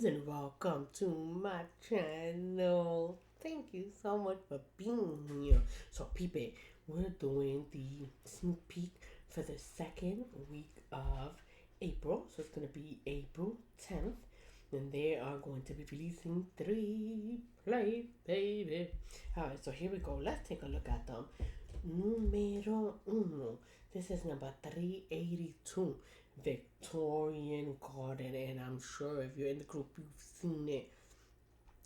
guys, and welcome to my channel. Thank you so much for being here. So, people, we're doing the sneak peek for the second week of April. So, it's going to be April 10th. And they are going to be releasing three play, baby. Alright, so here we go. Let's take a look at them. Numero uno. This is number 382, Victorian Garden. And I'm sure if you're in the group, you've seen it.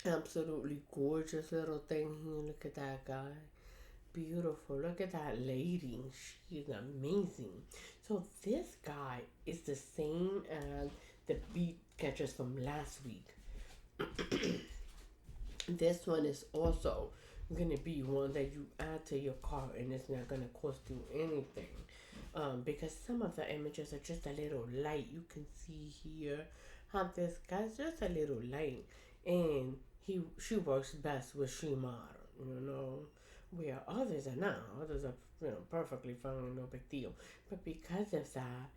Absolutely gorgeous little thing here. Look at that guy. Beautiful. Look at that lady. She's amazing. So this guy is the same as the beat catchers from last week. This one is also gonna be one that you add to your cart and it's not gonna cost you anything. Because some of the images are just a little light. You can see here how this guy's just a little light, and she works best with she model, where others are not. Others are perfectly fine, no big deal. But because of that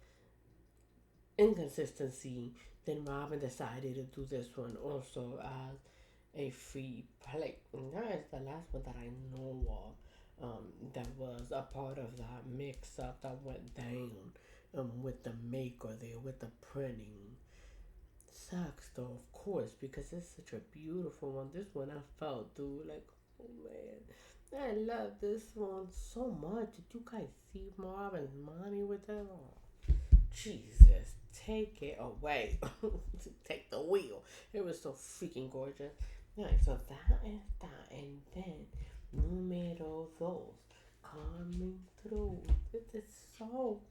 inconsistency, then Robin decided to do this one also as a free play. And that is the last one that I know of. That was a part of that mix up that went down with the maker there, with the printing. Sucks though, of course, because it's such a beautiful one. This one I felt, dude, like, oh man, I love this one so much. Did you guys see Marvin's mommy with that? Oh, Jesus, take it away. Take the wheel. It was so freaking gorgeous. Alright, so that is that. And then numero dos coming through. This is so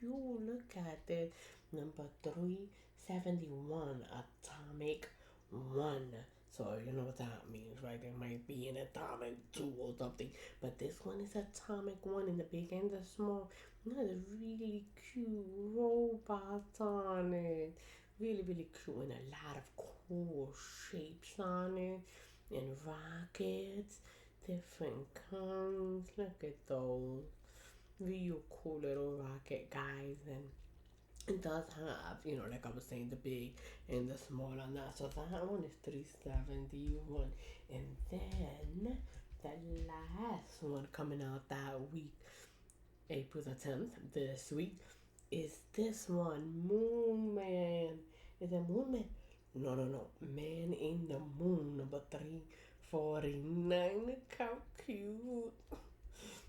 cute. Look at this. Number 371, Atomic One. So you know what that means, right? There might be an atomic two or something, but this one is atomic one in the big and the small. There's really cute robots on it. Really, really cute, and a lot of cool shapes on it, and rockets, different kinds. Look at those. Real cool little rocket guys, and it does have, like I was saying, the big and the small on that. So that one is 371. And then the last one coming out that week, April the 10th, this week, is this one, Moon Man. Is it Moon Man? No, no, no. Man in the Moon, number 349. Look how cute.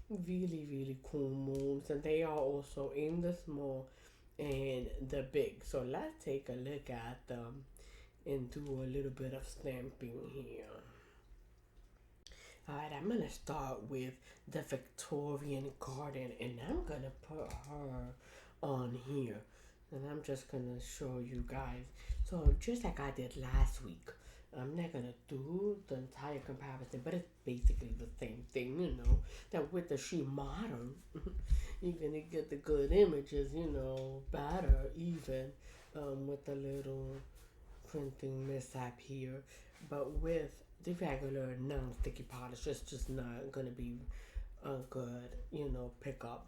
Really, really cool moons. And they are also in the small and the big. So let's take a look at them and do a little bit of stamping here. Alright, I'm gonna start with the Victorian Garden, and I'm gonna put her on here. And I'm just gonna show you guys. So just like I did last week, I'm not gonna do the entire comparison, but it's basically the same thing, That with the she modern, you're gonna get the good images, better even, with the little printing mishap here. But with the regular non-sticky polish, it's just not gonna be a good, pickup.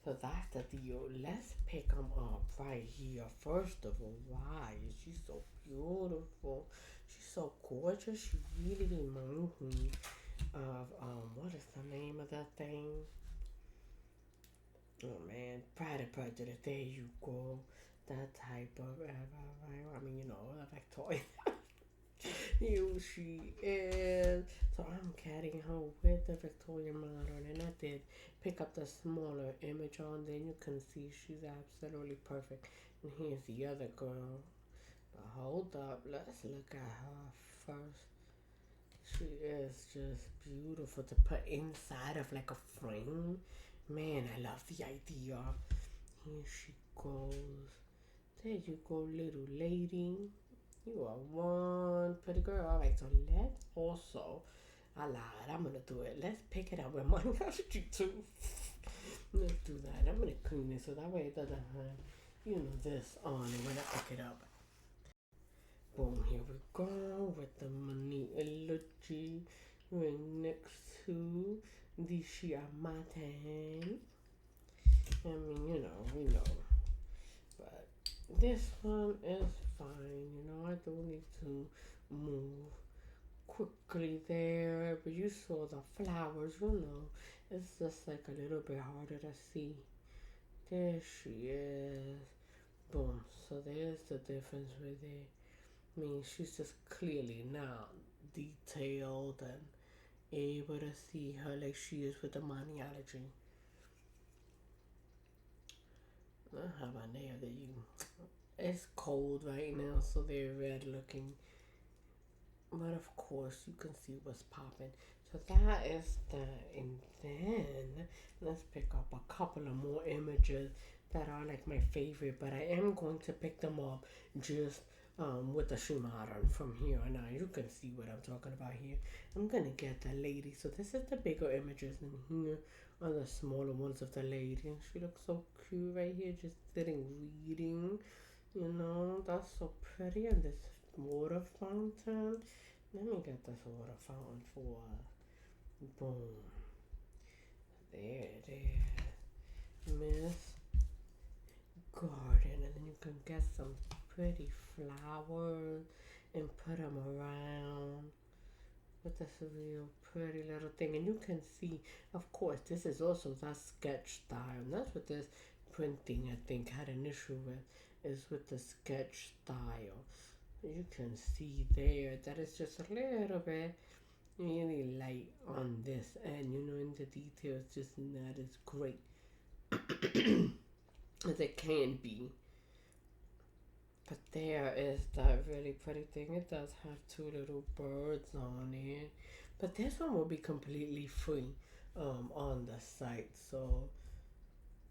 So that's the deal. Let's pick them up right here. First of all, why is she so beautiful? She's so gorgeous. She really reminds me of what is the name of that thing? Oh man, Pride and Prejudice. There you go. That type of I mean, a Victorian. Here she is. So I'm carrying her with the Victorian modern, and I did pick up the smaller image on. Then you can see she's absolutely perfect. And here's the other girl. But hold up, let's look at her first. She is just beautiful to put inside of like a frame. Man, I love the idea. Here she goes. There you go, little lady. You are one pretty girl. All right, so let's also, I lied, I'm gonna do it. Let's pick it up with my you too. Let's do that. I'm gonna clean it so that way it doesn't have, this on it when I pick it up. Boom, here we go with the money emoji right next to the Shiamatan. I mean, we know. But this one is fine. I do need to move quickly there, but you saw the flowers. It's just like a little bit harder to see. There she is. Boom. So there's the difference right there. I mean, she's just clearly now detailed and able to see her like she is with the maniology. I have a nail that you. It's cold right now, so they're red looking. But of course, you can see what's popping. So that is that. And then let's pick up a couple of more images that are like my favorite. But I am going to pick them up just with the shoe modern from here on out. You can see what I'm talking about here. I'm gonna get the lady. So this is the bigger images, and here are the smaller ones of the lady. And she looks so cute right here, just sitting reading. That's so pretty. And this water fountain. Let me get this water fountain for boom. There it is. Miss Garden. And then you can get some pretty flowers and put them around with this real pretty little thing. And you can see, of course, this is also the sketch style. And that's what this printing, I think, had an issue with, is with the sketch style. You can see there that it's just a little bit really light on this end, and the details just not as great as it can be. But there is that really pretty thing. It does have two little birds on it. But this one will be completely free on the site. So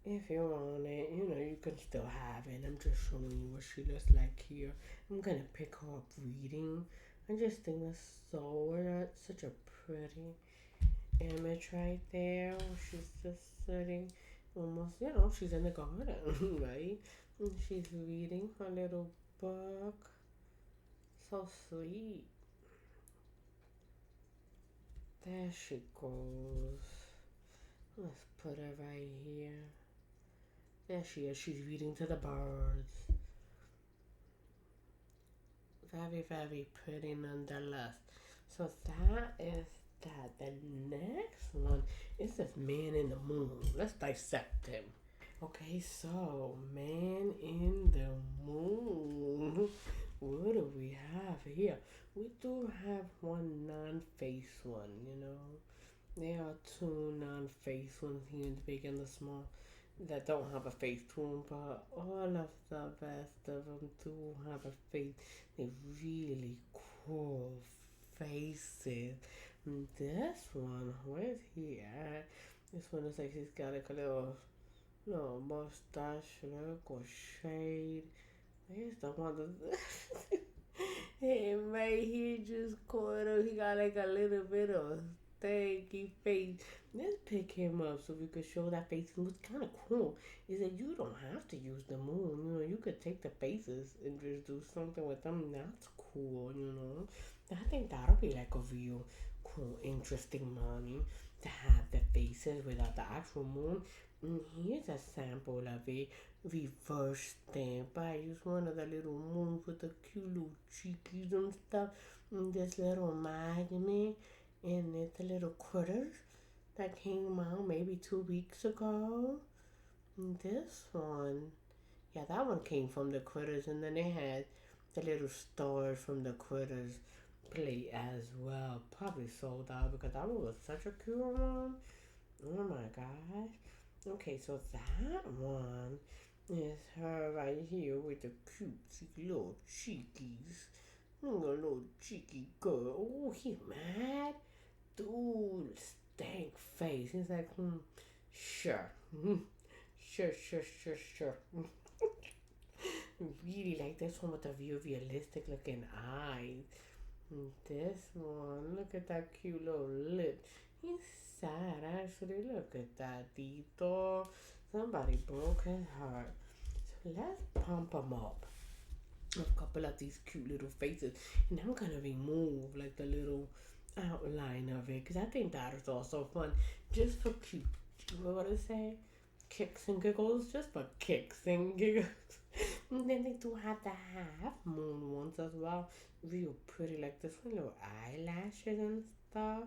if you want it, you can still have it. I'm just showing you what she looks like here. I'm gonna pick her up reading. I just think that's such a pretty image right there. She's just sitting almost, she's in the garden, right? And she's reading her little book. So sweet. There she goes. Let's put her right here. There she is. She's reading to the birds. Very, very pretty nonetheless. So that is that. The next one is this man in the moon. Let's dissect him. Okay, so man in the moon. What do we have here? We do have one non-face one. There are two non-face ones here in the big and the small that don't have a face to them, but all of the rest of them do have a face. They really cool faces. This one, where's he at? This one looks like he's got like a little mustache look or shade. Here's the one that hey, right here just caught up. He got like a little bit of stanky face. Let's pick him up so we could show that face. And what's kind of cool is that you don't have to use the moon. You could take the faces and just do something with them. That's cool. I think that'll be like a real cool, interesting money to have the faces without the actual moon. And here's a sample of it reverse stamp. I use one of the little moons with the cute little cheekies and stuff. And this little magnet and it's the little critters that came out maybe 2 weeks ago. And this one, yeah, that one came from the critters, and then they had the little stars from the critters play as well. Probably sold out because that one was such a cute one. Oh my gosh. Okay, so that one is her right here with the cute little cheekies. Little cheeky girl. Oh, he mad? Dude, stank face. He's like, sure. Sure. Really like this one with the real realistic looking eyes. This one, look at that cute little lip. He's sad actually. Look at that, Tito. Somebody broke his heart. So let's pump him up. A couple of these cute little faces. And I'm gonna remove like the little outline of it because I think that is also fun. Just for cute. What do I say? Kicks and giggles. Just for kicks and giggles. And then they do have the half moon ones as well. Real pretty, like this one, little eyelashes and stuff.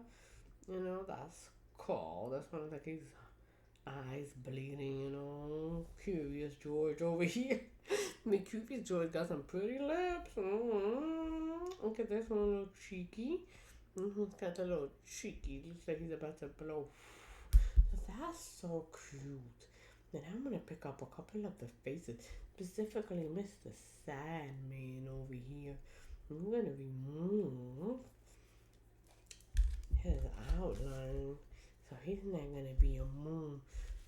That's cool. That's one of like his eyes bleeding, Curious George over here. I mean, Curious George got some pretty lips. Look at this one, a little cheeky. He's got a little cheeky. Looks like he's about to blow. That's so cute. Then I'm gonna pick up a couple of the faces, specifically Mr. Sandman over here. I'm gonna remove his outline. So he's not gonna be a moon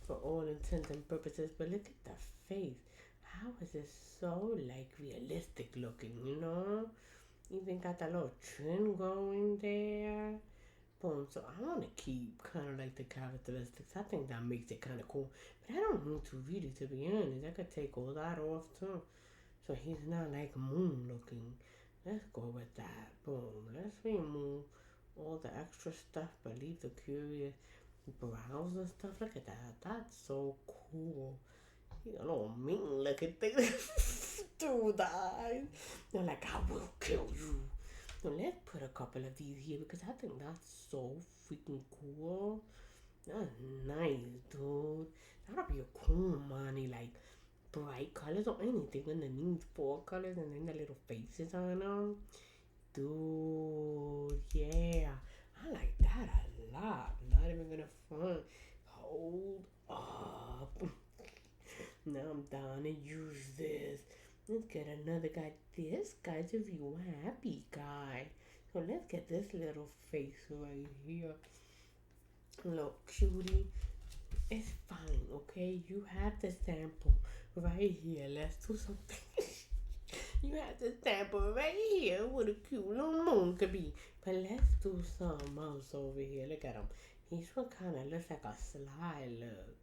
for all intents and purposes. But look at the face. How is it so like realistic looking? Even got that little chin going there. Boom. So I want to keep kind of like the characteristics. I think that makes it kind of cool. But I don't need to really, to be honest. I could take all that off too. So he's not like moon looking. Let's go with that. Boom. Let's remove all the extra stuff, but leave the curious brows and stuff. Look at that. That's so cool. He's a little mean looking thing. Through the eyes. They're like, I will kill you. So let's put a couple of these here because I think that's so freaking cool. That's nice, dude. That'll be a cool money, like bright colors or anything underneath four colors and then the little faces on them. Dude, yeah. I like that a lot. Not even gonna front. Hold up. Now I'm down to use this. Let's get another guy. This guy's a real happy guy. So let's get this little face right here. Look, cutie. It's fine, okay? You have the sample right here. Let's do something. You have the sample right here what a cute little moon could be. But let's do something else over here. Look at him. He's one kind of looks like a sly look.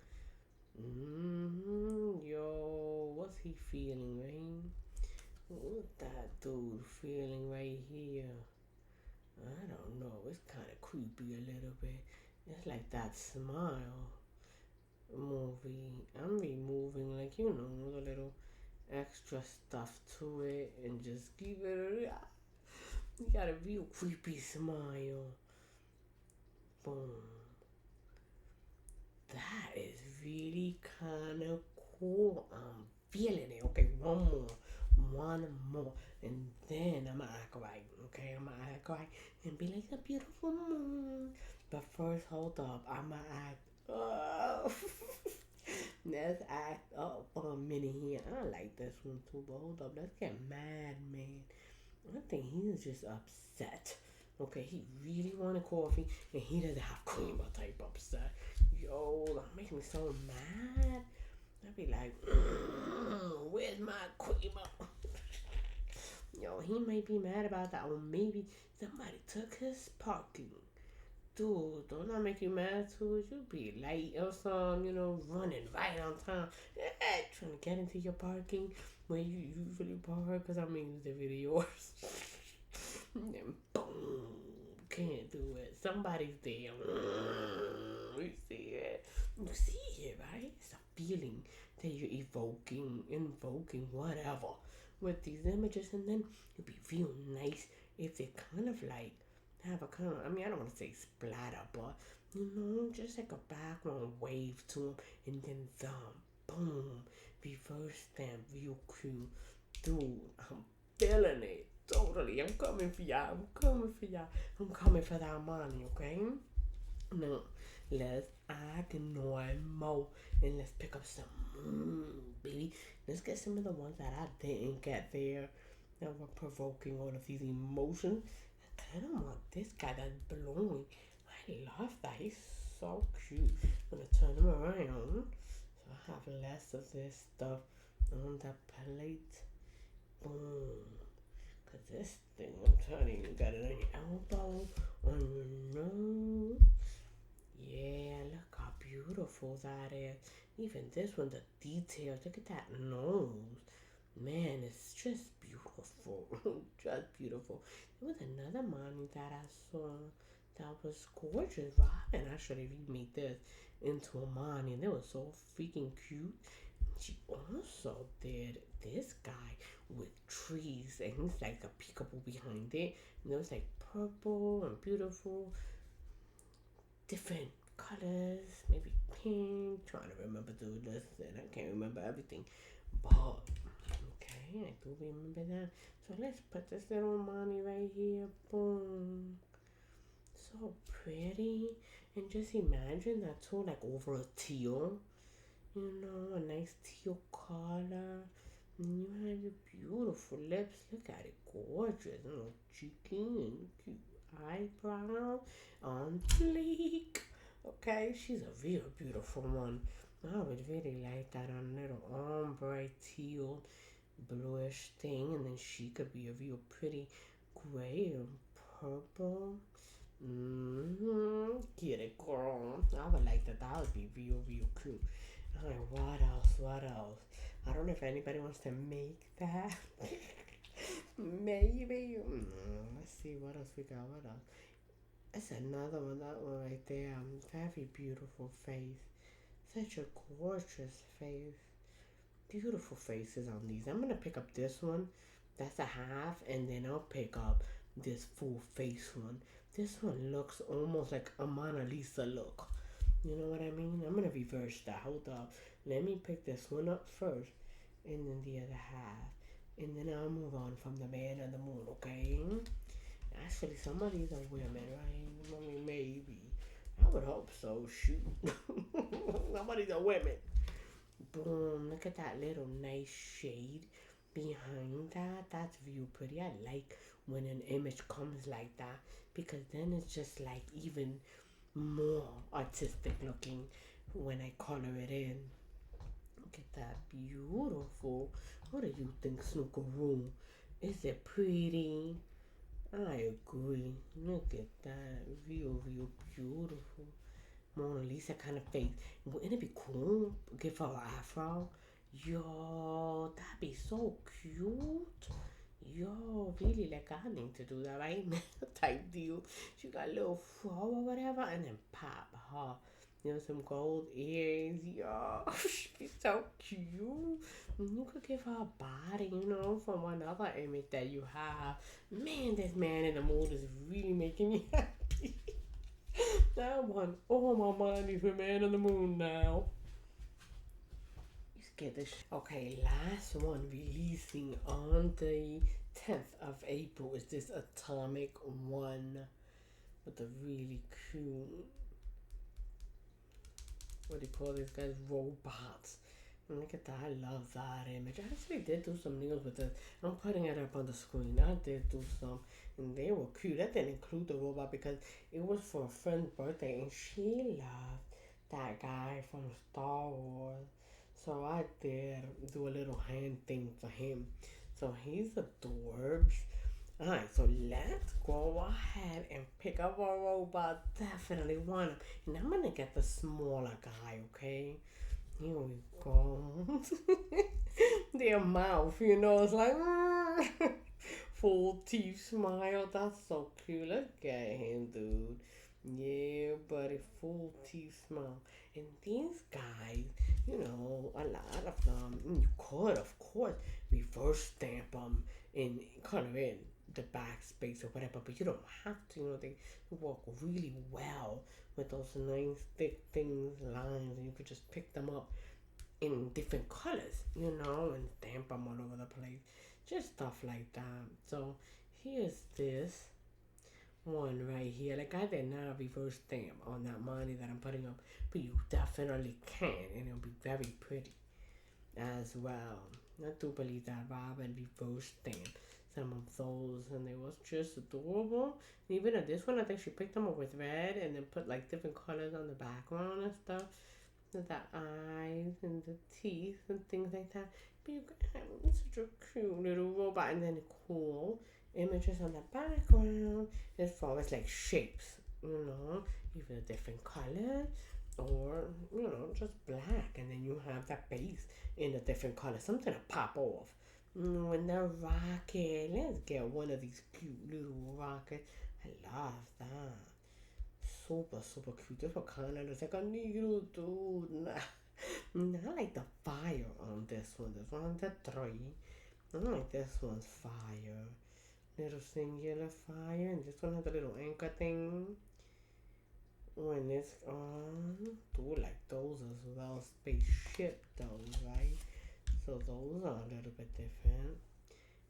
Yo, what's he feeling, right? What's that dude feeling right here? I don't know. It's kind of creepy a little bit. It's like that smile movie. I'm removing, like, the little extra stuff to it and just give it a. You got a real creepy smile. Boom. That is really kind of cool. I'm feeling it. Okay, one more. One more. And then I'm going to act right. Okay, I'm going to act right and be like a beautiful moon. But first, hold up. I'm going to act. Oh. Let's act up for a minute here. I like this one too, but hold up. Let's get mad, man. I think he's just upset. Okay, he really wanted coffee and he doesn't have creamer type upset. Yo, that makes me so mad. I'd be like, where's my creamer? Yo, he might be mad about that, or maybe somebody took his parking. Dude, don't that make you mad too? You be late or something, running right on time, trying to get into your parking where you usually park. Cause I mean, the videos, then boom, can't do it. Somebody's there. You see it? You see it, right? It's a feeling that you're invoking whatever with these images, and then it'd be real nice if they kind of like have a kind of, I mean, I don't want to say splatter, but just like a background wave to them, and then boom, reverse them real cute. Dude, I'm feeling it. Totally. I'm coming for y'all. I'm coming for that money, okay? Now, let's ignore more and let's pick up some baby. Let's get some of the ones that I didn't get there that were provoking all of these emotions. I kind of want this guy that's blowing. I love that. He's so cute. I'm gonna turn him around so I have less of this stuff on the plate. Boom. Cause this thing, I'm telling you, got it on your elbow, on your nose. Yeah, look how beautiful that is. Even this one, the details. Look at that nose. Man, it's just beautiful. Just beautiful. There was another mommy that I saw that was gorgeous. Robin actually remade this into a mommy, and they were so freaking cute. She also did this guy with trees, and he's like a peekaboo behind it, and it was like purple and beautiful, different colors, maybe pink. Trying to remember the list, and I can't remember everything, but okay, I do remember that. So let's put this little mommy right here. Boom. So pretty. And just imagine that too, like over a teal. A nice teal color. And you have your beautiful lips. Look at it, gorgeous. Cheeky and cute eyebrow on fleek. Okay, she's a real beautiful one. I would really like that on a little ombre teal bluish thing, and then she could be a real pretty gray and purple. Get it, girl. I would like that. That would be real, real cute. Alright, what else? What else? I don't know if anybody wants to make that. Maybe. Let's see what else we got. What else? It's another one. That one right there. Very beautiful face. Such a gorgeous face. Beautiful faces on these. I'm gonna pick up this one. That's a half, and then I'll pick up this full face one. This one looks almost like a Mona Lisa look. You know what I mean? I'm gonna reverse that. Hold up. Let me pick this one up first, and then the other half, and then I'll move on from the man and the moon. Okay? Actually, some of these are women, right? I mean, maybe. I would hope so. Shoot. Some of these are women. Boom, look at that little nice shade behind that. That's real pretty. I like when an image comes like that because then it's just like even more artistic looking when I color it in. Look at that beautiful. What do you think, Snookaroo? Is it pretty? I agree. Look at that. Real, real beautiful. Mona Lisa kind of face. Wouldn't it be cool? Give her an afro. Yo, that'd be so cute. Yo, really, like I need to do that right now type deal. She got a little fro or whatever, and then pop her. Some gold ears. Yo, she'd be so cute. You could give her a body, from another image that you have. Man, this man in the mood is really making me happy. I want all my money for Man on the Moon now. You scared the Okay, last one releasing on the 10th of April is this Atomic One with the really cute, what do you call these guys? Robots. And look at that. I love that image. I actually did do some nails with it. I'm putting it up on the screen. I did do some. And they were cute. That didn't include the robot because it was for a friend's birthday. And she loved that guy from Star Wars. So I did do a little hand thing for him. So he's adorbs. Alright, so let's go ahead and pick up our robot. Definitely want him. And I'm gonna get the smaller guy, okay? Here we go. Their mouth, it's like full teeth smile. That's so cute. Look at him, dude. Yeah, buddy, full teeth smile. And these guys, a lot of them, you could, of course, reverse stamp them and color in the backspace or whatever, but you don't have to. They work really well with those nice thick things, lines, and you could just pick them up in different colors, and stamp them all over the place. Just stuff like that. So here's this one right here. Like I did not reverse stamp on that money that I'm putting up, but you definitely can, and it'll be very pretty as well. I do believe that Robin reverse stamped some of those, and they was just adorable. And even at this one, I think she picked them up with red and then put like different colors on the background and stuff. The eyes and the teeth and things like that. But you can have such a cute little robot, and then cool images on the background as far as like shapes, even a different color or just black, and then you have that base in a different color, something to pop off. And the rocket, let's get one of these cute little rockets. I love that. Super, super cute. This one kind of looks like a needle, dude. I like the fire love this one. This one's a 3. I like this one's fire. Little singular fire. And this one has a little anchor thing when it's on. Do like those as well. Spaceship those, right? So those are a little bit different.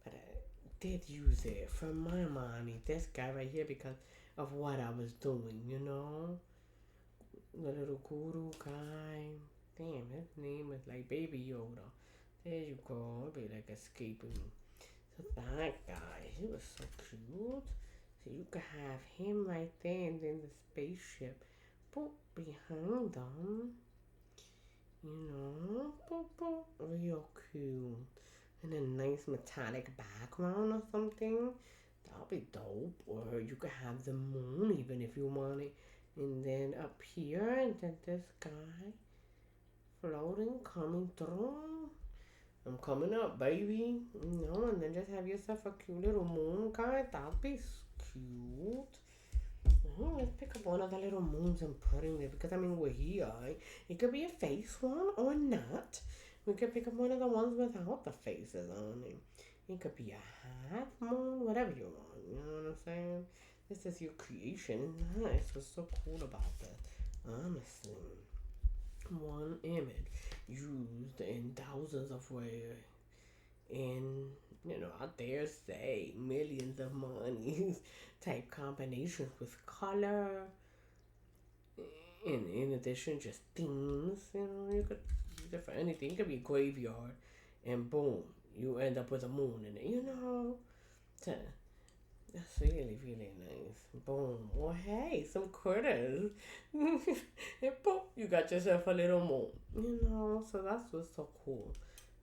But I did use it for my money. This guy right here because of what I was doing, you know? The little guru guy. Damn, his name is like Baby Yoda. There you go. It'll be like escaping. So that guy, he was so cute. So you could have him right there and then the spaceship. Boop, behind them. You know, boop, boop. Real cute. And a nice metallic background or something. That'll be dope. Or you could have the moon even if you want it. And then up here, and then this guy floating, coming through. I'm coming up, baby. You know, and then just have yourself a cute little moon guy. That'll be cute. Let's pick up one of the little moons and put in there because I mean we're here. It could be a face one or not. We could pick up one of the ones without the faces on it. It could be a half moon, whatever you want. You know what I'm saying? This is your creation. Nice. What's so cool about that? Honestly, one image used in thousands of ways in I dare say millions of monies type combinations with color and in addition just themes, you could use it for anything. It could be a graveyard and boom, you end up with a moon in it, so that's really really nice. Boom. Well, hey, some critters. And boom, you got yourself a little moon, so that's what's so cool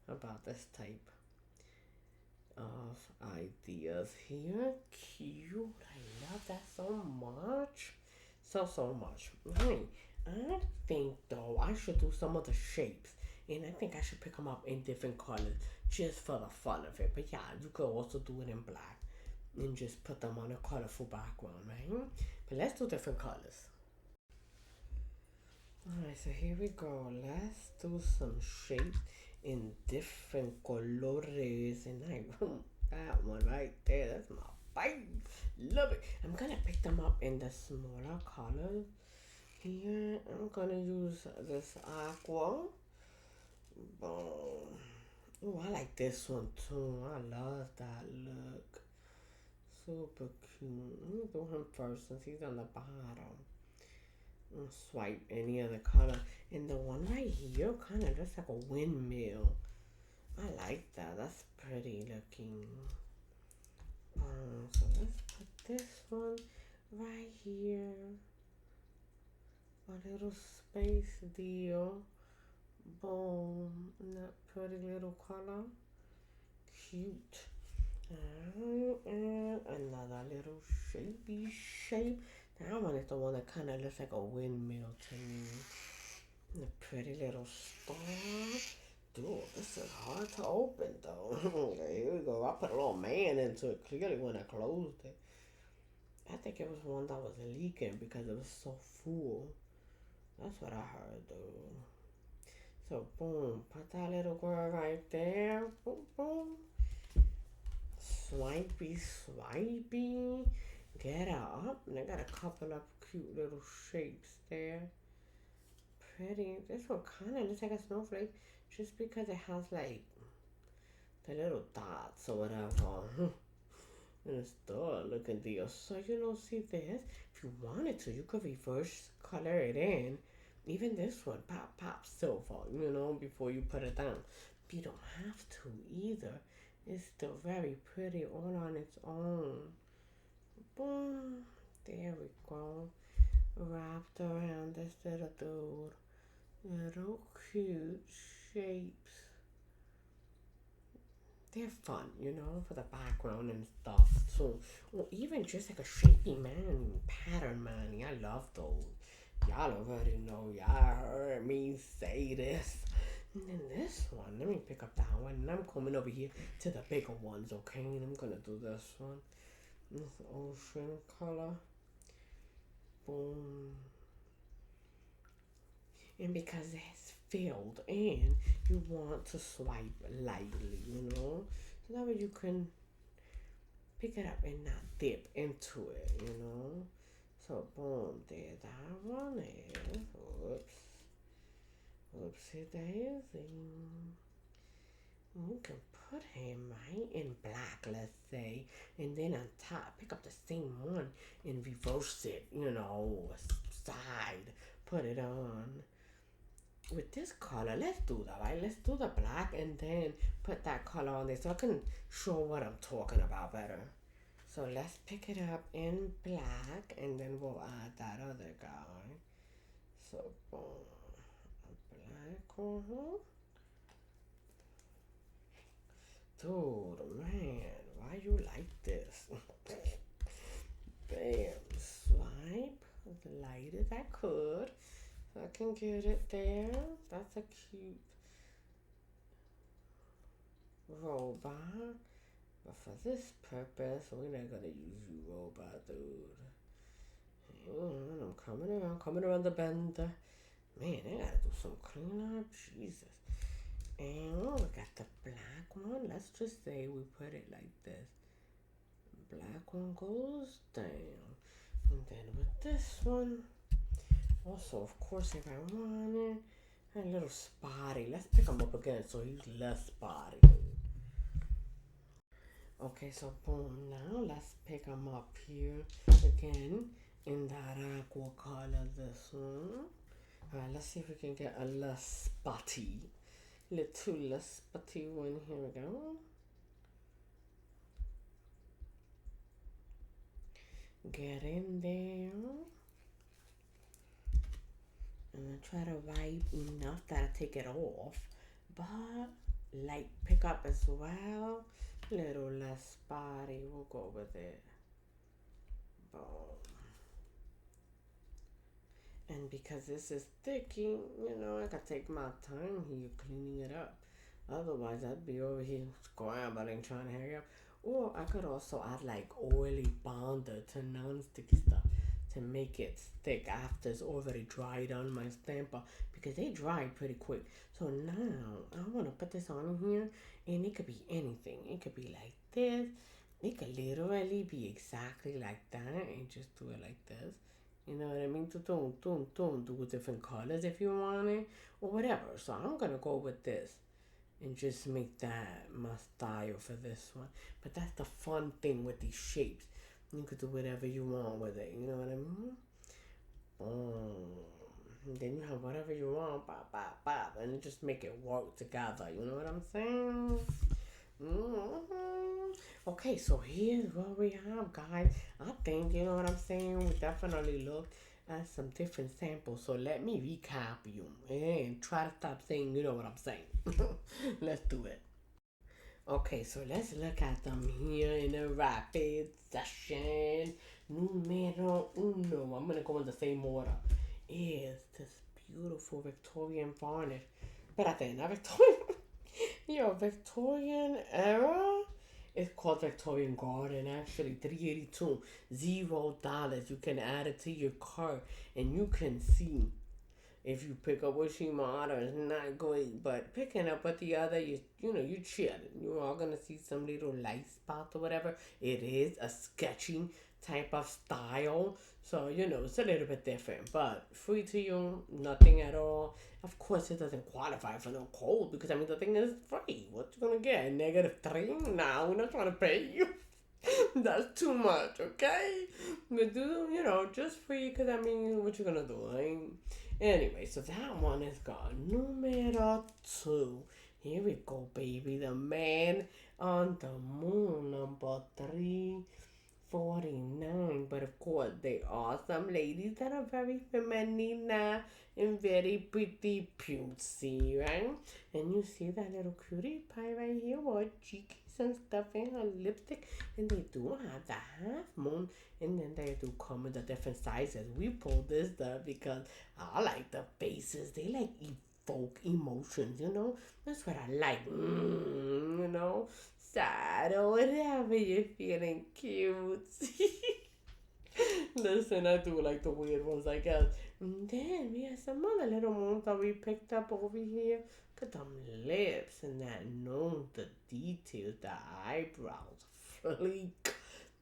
about this type of ideas here. Cute. I love that so much. So much. I think though I should do some of the shapes. And I think I should pick them up in different colors just for the fun of it. But yeah, you could also do it in black and just put them on a colorful background, right? But let's do different colors. Alright, so here we go. Let's do some shapes in different colores. And I that one right there, that's my vibe. Love it. I'm gonna pick them up in the smaller colors. Here, I'm gonna use this aqua. Boom. Oh, I like this one too. I love that look. Super cute. Let me do him first since he's on the bottom. Swipe any other color. And the one right here kind of looks like a windmill. I like that. That's pretty looking. So let's put this one right here. A little space deal. Boom. And that pretty little color. Cute. And another little shapey shape. That one is the one that kind of looks like a windmill to me. And a pretty little star. Dude, this is hard to open though. Okay, here we go. I put a little man into it clearly when I closed it. I think it was one that was leaking because it was so full. That's what I heard though. So boom, put that little girl right there. Boom, boom. Swipey, swipey. Get her up. And I got a couple of cute little shapes there. Pretty. This one kind of looks like a snowflake just because it has like the little dots or whatever. And it's still looking deal. So see this? If you wanted to, you could reverse color it in. Even this one, pop silver, before you put it down. But you don't have to either. It's still very pretty all on its own. Boom. There we go. Wrapped around this little dude. Little cute shapes. They're fun, for the background and stuff. So, or even just like a shapy man, pattern man. I love those. Y'all already know. Y'all heard me say this. And then this one, let me pick up that one. And I'm coming over here to the bigger ones, okay? And I'm gonna do this one. This ocean color. Boom. And because it's filled and you want to swipe lightly, So that way you can pick it up and not dip into it, So boom, there that one is. Whoops. Whoopsie daisy. You can put him right in black, let's say, and then on top, pick up the same one and reverse it, side, put it on. With this color, let's do that, right? Let's do the black and then put that color on there so I can show what I'm talking about better. So let's pick it up in black and then we'll add that other guy. So boom, black, Dude, man, why you like this? Bam, swipe as light as I could. So I can get it there. That's a cute robot. But for this purpose, we're not gonna use you, robot, dude. I'm coming around the bend. Man, I gotta do some cleanup. Jesus. And we got the black one. Let's just say we put it like this. Black one goes down. And then with this one, also, of course, if I want it, a little spotty. Let's pick him up again so he's less spotty. Okay, so boom. Now let's pick him up here again in that aqua color. This one. Alright, let's see if we can get a less spotty. Little less spotty one. Here we go. Get in there. And I try to wipe enough that I take it off. But light pick up as well. Little less spotty. We'll go with it. Boom. And because this is sticky, I gotta take my time here cleaning it up. Otherwise, I'd be over here scrambling trying to hurry up. Or I could also add like oily bonder to non-sticky stuff to make it stick after it's already dried on my stamper because they dry pretty quick. So now I want to put this on here and it could be anything. It could be like this. It could literally be exactly like that and just do it like this. You know what I mean? Do different colors if you want it or whatever. So I'm gonna go with this and just make that my style for this one. But that's the fun thing with these shapes. You could do whatever you want with it. You know what I mean? And then you have whatever you want, and just make it work together. You know what I'm saying? Mm-hmm. Okay, so here's what we have, guys. I think you know what I'm saying. We definitely looked at some different samples. So let me recap you and try to stop saying you know what I'm saying. Let's do it. Okay, so let's look at them here in a rapid session. Numero uno. I'm gonna go in the same order. Is this beautiful Victorian varnish? Espérate, not Victorian. Victorian era. It's called Victorian Garden. Actually, 382, $0. You can add it to your cart, and you can see if you pick up with Shimada, it's not great, but picking up with the other, you chilling. You are gonna see some little light spots or whatever. It is a sketching type of style, so it's a little bit different. But free to you, nothing at all. Of course, it doesn't qualify for no code because the thing is free. What you gonna get? -3? Nah, we're not trying to pay you. That's too much, okay? But do just free because what you gonna do? Anyway, so that one is gone. Numero two. Here we go, baby. The man on the moon, number 349. But of course, there are some ladies that are very feminine and very pretty cutesy, right? And you see that little cutie pie right here with cheekies and stuff in her lipstick. And they do have the half moon. And then they do come in the different sizes. We pulled this up because I like the faces. They like evoke emotions. That's what I like. Sad or whatever you're feeling cute. Listen, I do like the weird ones, I guess. And then we have some other little ones that we picked up over here. Look at them lips and that nose, the details, the eyebrows, fleek.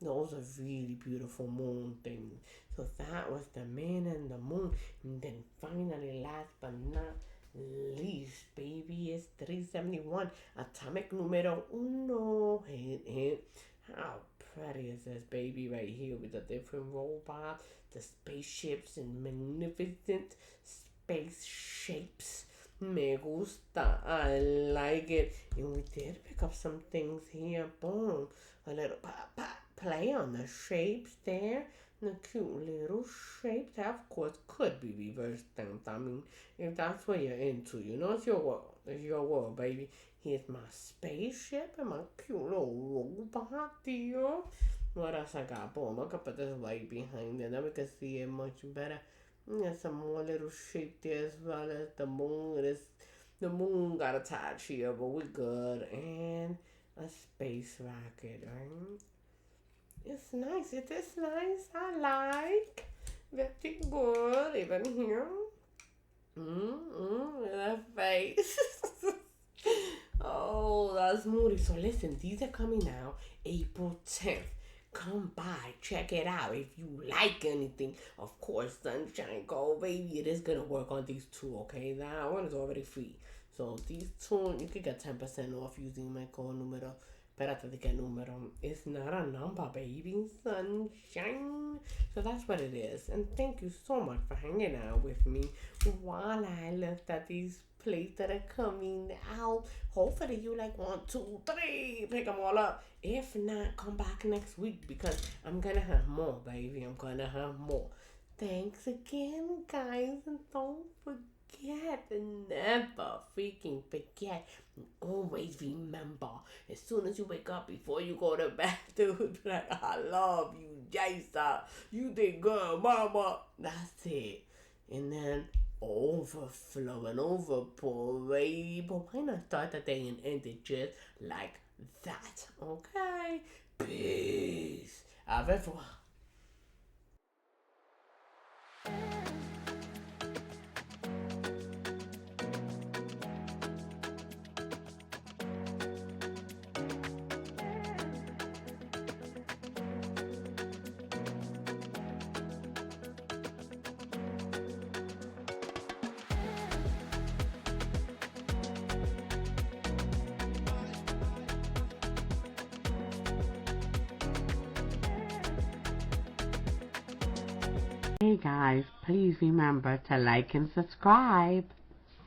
Those are really beautiful moon things. So that was the man and the moon. And then finally, last but not least, baby, is 371. Atomic numero uno. Hint, hint. How pretty is this baby right here with the different robots, the spaceships, and magnificent space shapes? Me gusta. I like it. And we did pick up some things here. Boom. A little play on the shapes there. The cute little shapes. That, of course, could be reverse stamped. I mean, if that's what you're into, you know, it's your world. It's your world, baby. Here's my spaceship and my cute little robot deal. What else I got? Boom. I could put this light behind it. Then we can see it much better. There's some more little shape there as well as the moon. The moon got attached here, but we're good. And a space rocket, right? It's nice. It is nice. I like. Very good. Even here. That face. Oh, that's moody. So listen, these are coming out April 10th. Come by, check it out. If you like anything, of course, Sunshine Gold, baby, it is gonna work on these two, okay? That one is already free. So these two, you can get 10% off using my code numero. Espérate de qué número. It's not a number, baby. Sunshine. So that's what it is. And thank you so much for hanging out with me while I looked at these plates that are coming out. Hopefully you like 1, 2, 3. Pick them all up. If not, come back next week because I'm gonna have more, baby. I'm gonna have more. Thanks again, guys. And don't forget, never freaking forget. And always remember, as soon as you wake up, before you go to bed, dude, like, I love you, Jason. You did good, mama. That's it. And then overflow and overpour, baby. But why not start the day and end it just like that? Okay? Peace. Au revoir. Hey guys, please remember to like and subscribe.